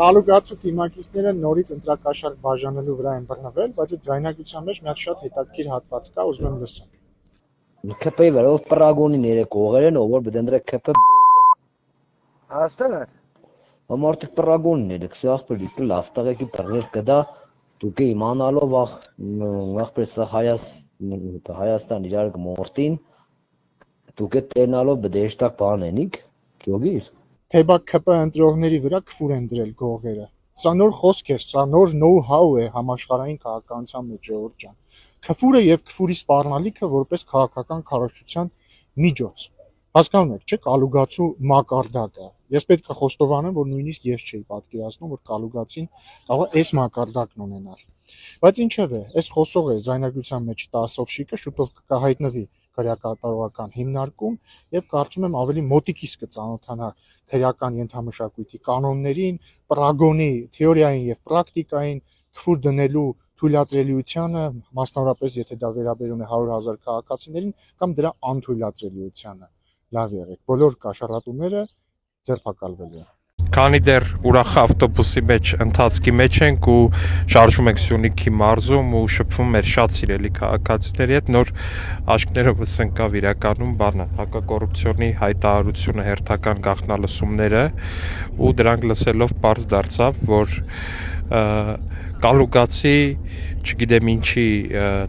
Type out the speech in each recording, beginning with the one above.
Կալուգացու թիմակիցները նորից ընտրակաշառք բաժանելու վրա են բռնվել, բայց այդ ձայնագրության մեջ մի հատ շատ հետաքրքիր հատված կա, ուզում եմ լսենք։ ՔՊ-ի վրա ով պրագոնի ներեք կողերեն, ով որ բդնդրե ՔՊ Աստեղ է։ Ամարտիկ պրագոնի ներեք, սա ախպերի լաստաղեկի պրներ կդա, դուք իմանալով ախպեր սա Հայաստան իրար գմորտին, դուք տենալով բդեշտակ բանենիք, կյոգիր։ Թե բա ՔՊ ընտրողների վրա քֆուր են դրել գողերը։ Սա նոր խոսք է, սա նոր know-how է համաշխարհային քաղաքականության մեջ, Ժողովուրդ ջան։ Քֆուրը եւ քֆուրի սպառնալիքը որպես քաղաքական քարոզչության միջոց։ Հասկանում եք, չէ՞, կալուգացու մակարդակը։ Ես պետք է խոստովանեմ, որ նույնիսկ ես չէի պատկերացնում, որ կալուգացին կարող է այս մակարդակն ունենալ։ Բայց ինչևէ, այս խոսող է ձայնագրության մեջ տասովշիկը շուտով կհայտնվի քրեակատարողական հիմնարկում եւ կարծում եմ ավելի մոտիկից կծանոթանա քրեական ենթամշակույթի կանոններին, պրագոնի թեորիային եւ պրակտիկային, քֆուր դնելու թույլատրելիությանը, մասնավորապես եթե դա վերաբերում է 100,000 քաղաքացիներին կամ դրա անթույլատրելիությանը։ Լավ եղեք, բոլոր կաշառատուները ձերբակալվելու են։ Քանի դեռ ուրախ ավտոբուսի մեջ ընթացքի մեջ ենք ու շարժում ենք Սյունիքի մարզում ու շփվում մեր շատ սիրելի քաղաքացիների հետ, նոր աշկներովս ընկավ իրականում բանը հակակոռուպցիոնի հայտարարությունը, հերթական գաղտնալսումները ու դրանք լսելով պարզ դարձավ, որ կալուգացի, չգիտեմ ինչի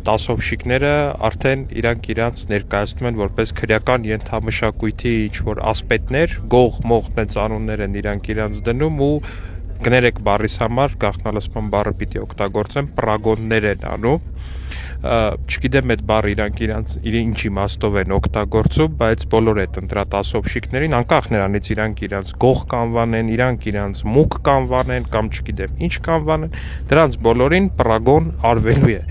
տասովշիկները արդեն իրանց ներկայացնում են որպես քրեական ենթամշակույթի ինչ-որ ասպետներ, գող-մող տենց անուններ են իրանց դնում ու կներեք բառիս համար, գաղտնալսման բառը պիտի օգտագործեմ, պրագոններ են անում, չգիտեմ այդ բառը իրանք ինչ իմաստով են օգտագործում, բայց բոլոր այդ ընտրատասովշիկներին, անկախ նրանից իրանք գող կանվանեն, իրանք մուկ կանվանեն կամ չգիտեմ ինչ կանվանեն, դրանց բոլորին պրագոն արվելու է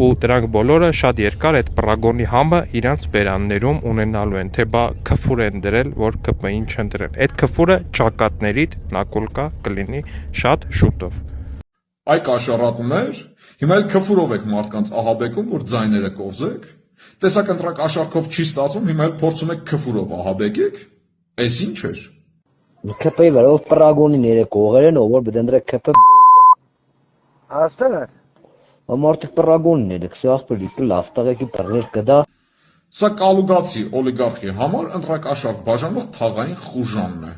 ու դրանք բոլորը շատ երկար այդ պրագոնի համը իրանց բերաններում ունենալու են, թե բա քֆուր են դրել, որ ԿՊ-ին չընտրեն։ Այդ քֆուրը ճակատներիդ նակոլկա կլինի շատ շուտով։ Այ կաշառատուներ, հիմա էլ քֆուրով եք մարդկանց ահաբեկում, որ ձայները կորզեք։ Տեսակ ընտրակաշառքով չի ստացվում, հիմա էլ փորձում եք քֆուրով ահաբեկեք։ Էս ինչ էր։ ՔՊ-ի վրա ով պրագոնի ներեք կողերեն, ով որ բդնդրե ՔՊ Աստեղ է։ Ամարտիկ պրագոնի ներեք, սա ախպերի լաստաղեկի պրներ կդա։ Սա կալուգացի օլիգարխի համար ընտրակաշառք բաժանող թաղային խուժանն է,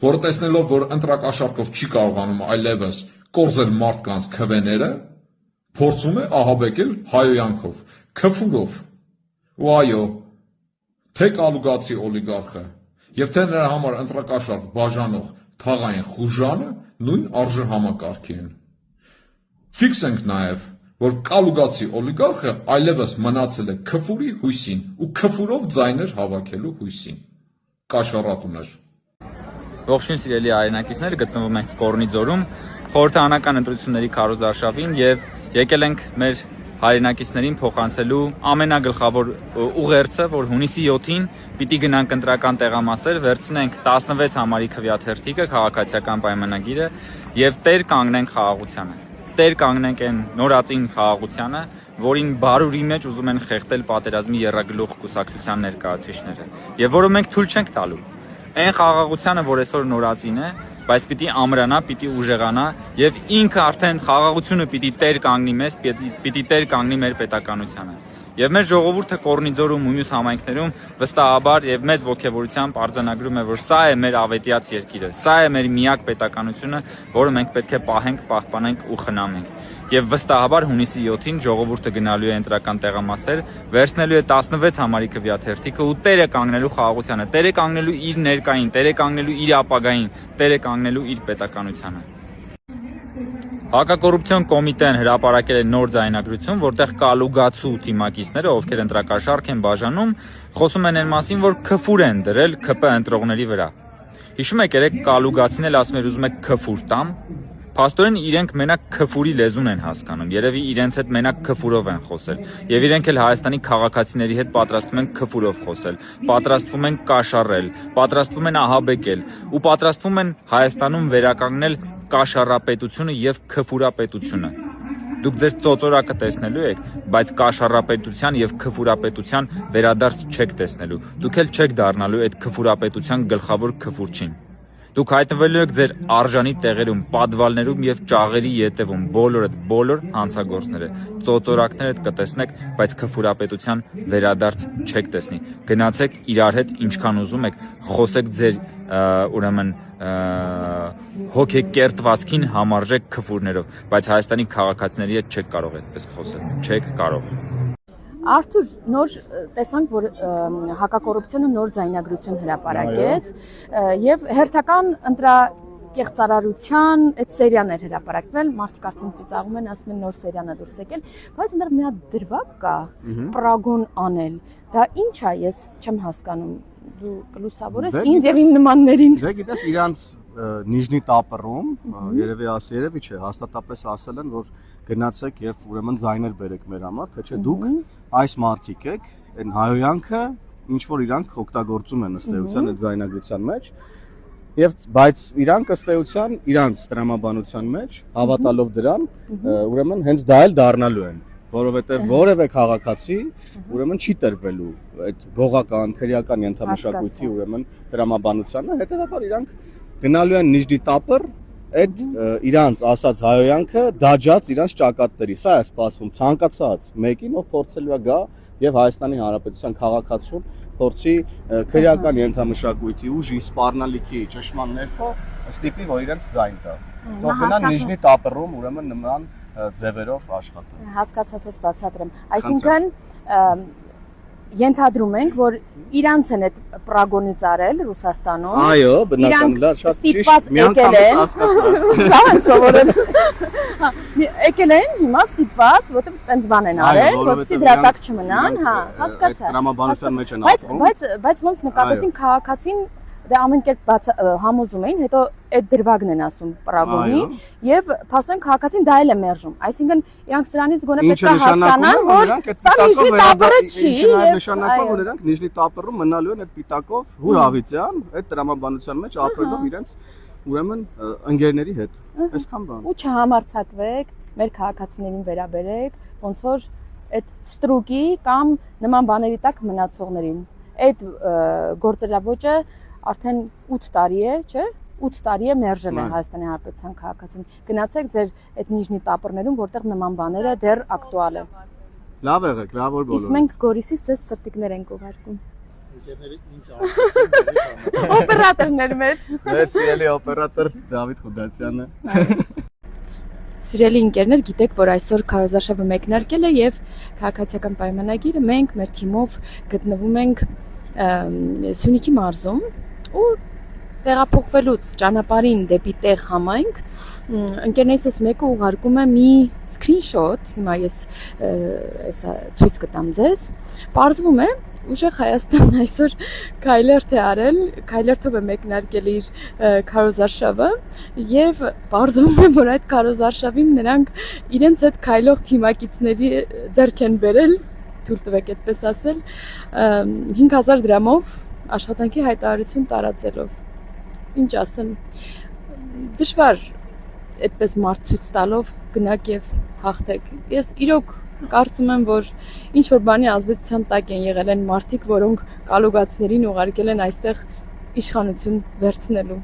որը տեսնելով, որ ընտրակաշառքով չի կարողանում այլևս կորզել մարդկանց քվեները, փորձում է ահաբեկել հայոյանքով, քֆուրով։ Ու այո, թե կալուգացի օլիգարխը եւ թե նրա համար ընտրակաշառք բաժանող թաղային խուժանը նույն արժե համակարգի են։ Ֆիքսենք նաեւ, որ կալուգացի օլիգարխը այլևս մնացել է քֆուրի հույսին ու քֆուրով ձայներ հավաքելու հույսին։ Կաշառատուներ։ Ողջույն սիրելի հայրենակիցներ, գտնվում ենք Կորնի ձորում, խորհրդարանական ընտրությունների քարոզարշավին եւ եկել ենք մեր հայրենակիցներին փոխանցելու ամենագլխավոր ուղերձը, որ հունիսի 7-ին պիտի գնանք ընտրական տեղամասեր, վերցնենք 16 համարի քվեաթերթիկը, քաղաքացիական պայմանագիրը եւ տեր կանգնենք խաղաղությանը։ Տեր կանգնենք այն նորածին խաղաղությանը, որին բարուրի մեջ ուզում են խեղդել պատերազմի եռագլուխ կուսակցության ներկայացուցիչները, եւ որը մենք թույլ չենք տալու։ Այն խաղաղությանը, որ այսօր նորածին է, բայց պիտի ամրանա, պիտի ուժեղանա եւ ինքը արդեն խաղաղությունը պիտի տեր կանգնի մեզ, պիտի տեր կանգնի մեր պետականությանը։ Եվ մեր ժողովուրդը Կորնի ձորում ու մյուս համայնքներում վստահաբար եւ մեծ ողջավորությամբ արձանագրում է, որ սա է մեր ավետյաց երկիրը, սա է մեր միակ պետականությունը, որը մենք պետք է պահենք, պահպանենք ու խնամենք։ Եվ վստահաբար հունիսի 7-ին ժողովուրդը գնալու է ընտրական տեղամասեր, վերցնելու է 16 համարի քվեաթերթիկը ու տերը կանգնելու խաղաղությանը, տերը կանգնելու իր ներկային, տերը կանգնելու իր ապագային, տերը կանգնելու իր պետականությանը։ Հակակոռուպցիոն կոմիտեն հրապարակել է նոր ձայնագրություն, որտեղ կալուգացու թիմակիցները, ովքեր ընտրակաշառք են բաժանում, խոսում են այն մասին, որ քֆուր են դրել ՔՊ ընտրողների վրա։ Հիշում եք, երեք կալուգացին էլ ասում էր ուզում եք քֆուր տամ։ Փաստորեն իրենք մենակ քֆուրի լեզուն են հասկանում, երևի իրենց հետ մենակ քֆուրով են խոսել, եւ իրենք էլ Հայաստանի քաղաքացիների հետ պատրաստվում են քֆուրով խոսել, պատրաստվում են կաշառել, պատրաստվում են ահաբեկել ու պատրաստվում են Հայաստանում վերականգնել կաշառապետությունը եւ քֆուրապետությունը։ Դուք ձեր ծոծորակը տեսնելու եք, բայց կաշառապետության եւ քֆուրապետության վերադարձ չեք տեսնելու։ Դուք էլ չեք դառնալու այդ քֆուրապետության գլխավոր քֆուրչին։ Դուք հայտնվելու եք ձեր արժանի տեղերում, падվալներում եւ ճաղերի ետևում, բոլոր հանցագործները, ծոծորակներդ կտեսնեք, բայց քֆուրապետության վերադարձ չեք տեսնի։ Գնացեք իրար հետ ինչքան ուզում եք, խոսեք ձեր ուրեմն հոգեկերտվածքին համարժեք քֆուրներով, բայց Հայաստանի քաղաքացիների հետ չեք կարող այդպես խոսել, չեք կարող։ Արթուր, նոր տեսանք, որ հակակոռուպցիոնը նոր ձայնագրություն հրապարակեց եւ հերթական ընտրակեղծարարության այդ սերիան էր հրապարակվել, մարդիկ արդեն ծիծաղում են, ասում են նոր սերիան է դուրս եկել, բայց այնտեղ մի հատ դրվագ կա, պրագոն անել։ Դա ինչ է, ես չեմ հասկանում։ Դու կլուսավորես ինձ եւ իմ նմաններին։ Դե գիտես, իրանց Նիժնի տապռում, երևի չէ, հաստատապես ասել են, որ գնացեք եւ ուրեմն ձայներ բերեք մեր համար, թե չէ դուք այս մարդիկ եք, այն հայոյանքը ինչ որ իրանք օգտագործում են ըստ էության այդ ձայնագրության մեջ, եւ բայց իրանք ըստ էության իրանց տրամաբանության մեջ հավատալով դրան, ուրեմն հենց դա էլ դառնալու են, որովհետեւ որևէ քաղաքացի ուրեմն չի տրվելու այդ գողական, քրեական ենթամշակույթի ուրեմն տրամաբանությանը, հետեւաբար իրանք գնալու են Նիժնի տապր այդ իրանց ասած հայոյանքը դաջած իրանց ճակատների։ Սա է սպասվում ցանկացած մեկին, ով փորձելու է գա եւ Հայաստանի Հանրապետության քաղաքացուն փորձի քրեական ենթամշակույթի ուժի սպառնալիքի ճշմարտ ներքո ստիպի, որ իրենց ձայն տա։ Թող գնան Նիժնի տապռում ուրեմն նման ձևերով աշխատեն։ Հասկացածս բացատրեմ։ Այսինքն ենթադրում ենք, որ իրանց են այդ պրագոնից արել Ռուսաստանում։ Այո, բնական լավ, շատ ճիշտ։ Միանգամից հասկացա։ Լավ եմ սովորել։ Եկել են հիմա ստիպված, որտեղ տենց բան են արել, որպեսզի դրա տակ չմնան, հա, հասկացա։ Տրամաբանության մեջ են ապրում։ Բայց ոնց նկատեցին քաղաքացին դա ամեն կերպ համոզում էին, հետո այդ դրվագն են ասում պրագոնի եւ փաստորեն քաղաքացին դա էլ է մերժում։ Այսինքն իրանք սրանից գոնե պետք է հասկանան, որ սա Նիժնի տապռը չի, եւ նշանակում որ իրանք Նիժնի տապռում մնալու են այդ պիտակով հուրավիցյան, այդ տրամաբանության մեջ ապրելով իրենց ուրեմն ընկերների հետ։ Այսքան բան։ Ու չհամարցակվեք, մեր քաղաքացիներին վերաբերեք, ոնց որ այդ ստրուկի կամ նման բաների տակ մնացողներին։ Այդ գործելավոճը արդեն 8 տարի է, չէ՞։ 8 տարի է մերժել են Հայաստանի Հանրապետության քաղաքացին։ Գնացեք ձեր այդ Նիժնի տապռներում, որտեղ նման բաները դեռ ակտուալ է։ Լավ եղեք, լավ որ բոլորը։ Իսկ մենք Գորիսից ձեզ սրտիկներ ենք ուղարկում։ Ընկերների ինչ ասեցին։ Օպերատորներ մեր։ Մեր սիրելի օպերատոր Դավիթ Խուդացյանը։ Սիրելի ընկերներ, գիտեք, որ այսօր քարոզարշավը մեկնարկել է եւ քաղաքացիական պայմանագիրը մենք մեր թիմով գտնվում ենք Սյունիքի մարզում ու տեղափոխվելուց ճանապարհին դեպի տեղ համայնք ընկերներիցս մեկը ուղարկում է մի սկրինշոտ, հիմա ես հեսա ցույց կտամ ձեզ, պարզվում է ուժեղ Հայաստանն այսօր քայլերթ է արել, քայլերթով է մեկնարկել իր քարոզարշավը եւ պարզվում է, որ այդ քարոզարշավին նրանք իրենց հետ քայլող թիմակիցների ձեռք են բերել, թույլ տվեք այդպես ասել, 5000 դրամով աշխատանքի հայտարարություն տարածելով։ Ինչ ասեմ, դժվար այդպես մարդ ցույց տալով գնաք եւ հաղթեք։ Ես իրոք կարծում եմ, որ ինչ որ բանի ազդեցության տակ են եղել են մարդիկ, որոնք կալուգացիներին ուղարկել են այստեղ իշխանություն վերցնելու։